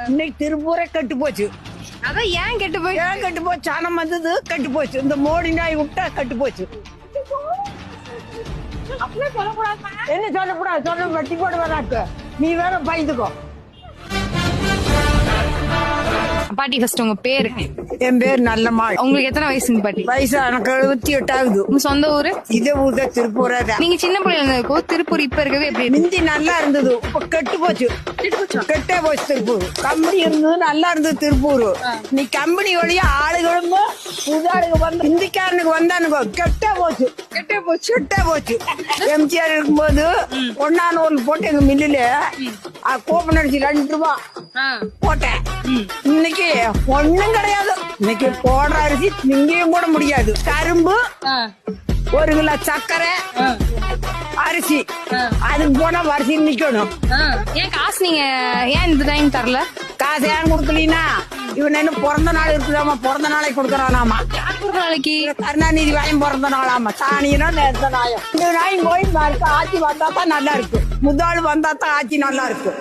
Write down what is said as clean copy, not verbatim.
இன்னைக்கு திருப்பூரே கெட்டு போச்சு. அதான் ஏன் கெட்டு போய் ஏன் கெட்டு போச்சு? சனம் வந்தது கெட்டு போச்சு. இந்த மோடி நாய் விட்டா கெட்டு போச்சு. என்ன சொல்லக்கூடாது? சொல்ல வட்டி போட வராக்கு. நீ வேற பயந்துக்கோ. பாட்டி ஃபர்ஸ்ட் உங்க பேரு? என் பேர் நல்லம்மாள். உங்களுக்கு எத்தனை வயசுங்க பாட்டி? வயசு எனக்கு 78 ஆகுது. உங்க சொந்த ஊரு? இதே ஊர் தான், திருப்பூரே தான். நீங்க சின்ன பிள்ளைல இருந்தப்போ திருப்பூர் இப்ப இருக்கவே எப்படி? மிந்தி நல்லா இருந்தது, இப்ப கெட்டு போச்சு. கெட்டே போச்சு திருப்பூர். கம்பெனி இருந்தது, நல்லா இருந்தது திருப்பூர். நீ கம்பெனி வழியா ஆளுகளும் புது ஆளுங்க வந்து இந்திக்காரனுக்கு வந்தானுங்க, கெட்டே போச்சு. கெட்டே போச்சு. எம்ஜிஆர் இருக்கும்போது ஒன்னானூர்ல போட்டு எங்க மில்லுல கோப்பன் அடிச்சு 2 ரூபா போட்டேன். இன்னைக்கு ஒண்ணும் கிடையாது. இன்னைக்கு போடுற அரிசி திங்கையும் கூட முடியாது. கரும்பு 1 கிலோ சர்க்கரை அரிசி அதுக்கு போனா வரிசை நிக்கணும். ஏன் காசு நீங்க ஏன் இந்த டைம் தரல? காசு ஏன் கொடுக்கலீனா இவன் என்ன பிறந்த நாள் இருக்குதாமா, பிறந்த நாளைக்கு கொடுக்கறானாமா. நாளைக்கு கருணாநிதி வாயும் பிறந்த நாளாமா. சாணினா நேர்த்த நாயம். இந்த நாயும் போய் ஆட்சி வந்தா தான் நல்லா இருக்கு. முதல் வந்தா தான் ஆட்சி நல்லா இருக்கு.